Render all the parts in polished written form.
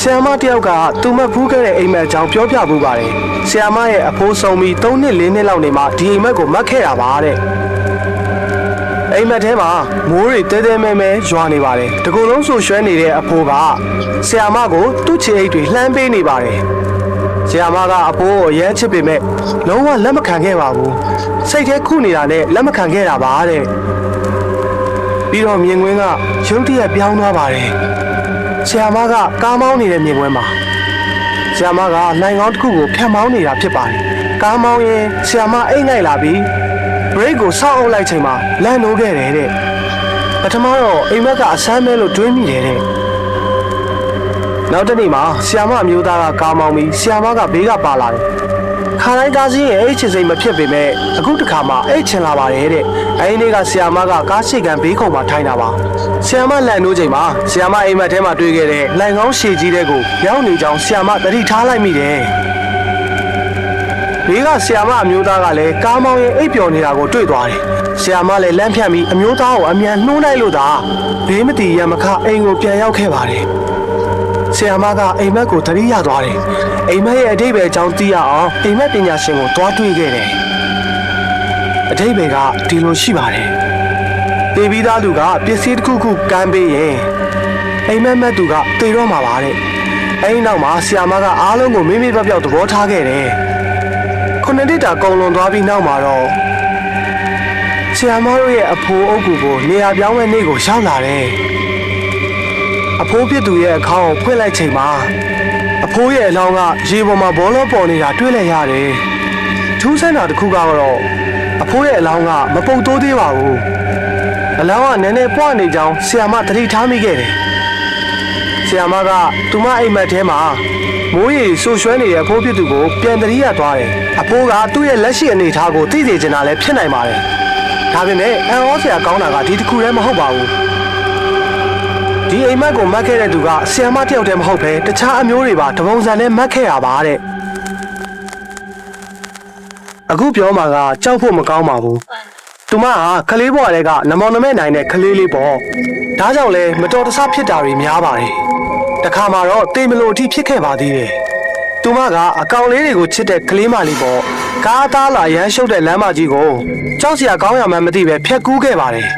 ဆီယမတယောက်ကသူမဖူးခဲ့တဲ့အိမ်မက်အကြောင်းပြောပြပူပါတယ်ဆီယမရဲ့အဖိုးဆုံးပြီး3နှစ်4နှစ်လောက်နေမှဒီအိမ်မက်ကိုမတ်ခဲ့တာပါတဲ့အိမ်မက်ထဲမှာမိုးတွေတဲတဲမဲမဲရွာနေပါတယ်တကူလုံးဆူရွှဲနေတဲ့အဖိုးကဆီယမကိုသူ့ချေအိတ်တွေလှမ်းပေးနေပါတယ်ဆီယမကအဖိုးကိုရမ်းချစ်ပေမဲ့လုံးဝလက်မခံခဲ့ပါဘူးစိတ်ထဲခုနေတာနဲ့လက်မခံခဲ့တာပါတဲ့ပြီးတော့မြင်ကွင်းကရုတ်တရက်ပြောင်းသွားပါတယ်ဆီယမကကားမောင်းနေတဲ့မြင်ကွင်းမှာဆီယမကနိုင်ကောင်းတစ်ခုကိုဖြတ်မောင်းနေတာဖြစ်ပါတယ်ကားမောင်းရင်ဆီယမအိတ်ငိုက်လာပြီးဘရိတ်ကိုဆောက်အုပ်လိုက်ချိန်မှာလန့်နိုးခဲ့တယ်တဲ့ပထမတော့အိမ်မက်ကအဆမ်းမဲလို့တွေးမိတယ်တဲ့နောက်တစ်နေ့မှာဆီယမအမျိုးသားကကားမောင်းပြီးဆီယမကဘေးကပါလာတယ်ခါတိုင်းကားစီးရင်အိတ်ချင်စိတ်မဖြစ်ပေမဲ့အခုတစ်ခါမှအိတ်ချင်လာပါတယ်တဲ့အဲဒီနေ့ကဆီယမကကားရှိကန်ဘေးခုံမှာထိုင်တာပါဆီယမလန့်နိုးချိန်မှာဆီယမအိမ်မက်ထဲမှာတွေ့ခဲ့တဲ့လိုင်ကောင်းရှည်ကြီးတဲ့ကိုရောက်နေကြောင်းဆီယမသတိထားလိုက်မိတယ်ဘေးကဆီယမအမျိုးသားကလည်းကားမောင်းရင်အိပ်ပျော်နေတာကိုတွေ့သွားတယ်ဆီယမလည်းလမ်းဖြတ်ပြီးအမျိုးသားကိုအမြန်နှိုးလိုက်လို့သာဘေးမတီရမခအိမ်ကိုပြန်ရောက်ခဲ့ပါတယ်ဆီယမကအိမ်မက်ကိုသတိရသွားတယ်အိမ်မက်ရဲ့အဓိပ္ပာယ်အကြောင်းသိရအောင်အိမ်မက်ပညာရှင်ကိုတွားတွေ့ခဲ့တယ်အဓိပ္ပာယ်ကဒီလိုရှိပါတယ်တေပြီးသားလူကပစ္စည်းတစ်ခုခုကမ်းပေးရင်အိမ်မက်မက်သူကတေတော့မှာပါတဲ့အဲဒီနောက်မှာဆီယမကအားလုံးကိုမိမိပြောက်သဘောထားခဲ့တယ်ခုနှစ်နှစ်တာကုန်လွန်သွားပြီးနောက်မှာတော့ဆီယမတို့ရဲ့အဖိုးအုပ်ကိုနေရာပြောင်းမဲ့နေ့ကိုရောက်လာတယ်အဖိုးပြစ်သူရဲ့အခါကိုဖွင့်လိုက်ချိန်မှာအဖိုးရဲ့အလောင်းကရေပေါ်မှာဘောလုံးပေါ်နေတာတွေ့လိုက်ရတယ်ထူးဆန်းတာတစ်ခုကတော့အဖိုးရဲ့အလောင်းကမပုတ်တိုးသေးပါဘူးအလောင်းကနည်းနည်းပွားနေကြောင်းဆီယမသတိထားမိခဲ့တယ်ဆီယမကသူမအိမ်မက်ထဲမှာမိုးရီဆူရွှဲနေတဲ့အဖိုးဖြစ်သူကိုပြန်တရိရသွားတယ်အဖိုးကသူ့ရဲ့လက်ရှိအနေအထားကိုသိစေချင်တာလည်းဖြစ်နိုင်ပါတယ်ဒါပေမဲ့အံ့ဩစရာကောင်းတာကဒီတစ်ခုတည်းမဟုတ်ပါဘူးဒီအိမ်မက်ကိုမတ်ခဲ့တဲ့သူကဆီယမတယောက်တည်းမဟုတ်ပဲတခြားအမျိုးတွေပါတပုံစံနဲ့မတ်ခဲ့ရပါတဲ့အခုပြောမှာကကြောက်ဖို့မကောင်းပါဘူးသူမကကလေးဘွားတွေကနမောင်နမဲနိုင်တဲ့ကလေးလေးပေါ့ဒါကြောင့်လဲမတော်တဆဖြစ်တာတွေများပါတယ်တခါမှတော့တေးမလို့အထိဖြစ်ခဲ့ပါသေးတယ်သူမကအကောင်လေးတွေကိုချစ်တဲ့ကလေးမလေးပေါ့ကားသားလာရမ်းရှုပ်တဲ့လမ်းမကြီးကိုကြောက်စရာကောင်းရမှန်းမသိပဲဖြတ်ကူးခဲ့ပါတယ်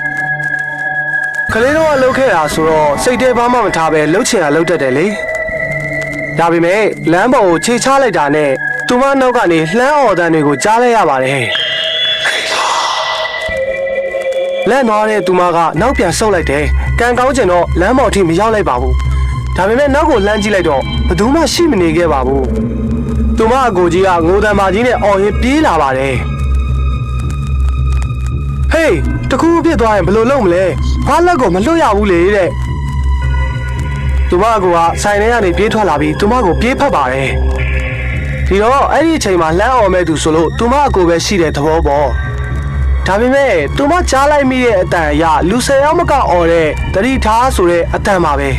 ကလေးတော့လှုပ်ခဲ့တာဆိုတော့စိတ်ထဲဘာမှမထားပဲလှုပ်ချင်တာလှုပ်တတ်တယ်လေဒါပေမဲ့လမ်းပေါ်ကိုခြေချလိုက်တာနဲ့သူမနောက်ကနေလှမ်းအော်တန်းတွေကိုကြားလိုက်ရပါတယ်လက်နွားတဲ့သူမကနောက်ပြန်ဆုပ်လိုက်တယ်ကံကောင်းကျင်တော့လမ်းပေါ်ထိမရောက်လိုက်ပါဘူးဒါပေမဲ့နောက်ကိုလှမ်းကြည့်လိုက်တော့ဘယ်သူမှရှိမနေခဲ့ပါဘူးသူမအကိုကြီးကငိုတံပါကြီးနဲ့အော်ရင်ပြေးလာပါတယ်ဟေးတခုပြစ်သွားရင်ဘယ်လိုလုပ်မလဲဘာလက်ကိုမလွတ်ရဘူးလေတဲ့သူမအကိုကဆိုင်ထဲကနေပြေးထွက်လာပြီးသူမကိုပြေးဖက်ပါတယ်ဒီတော့အဲ့ဒီအချိန်မှာလှမ်းအော်မဲ့သူဆိုလို့သူမအကိုပဲရှိတဲ့သဘောပေါ့ဒါပေမဲ့သူမကြားလိုက်မိတဲ့အတန်အရလူ10ယောက်မကအော်တဲ့တတိထားဆိုတဲ့အတန်ပါပဲ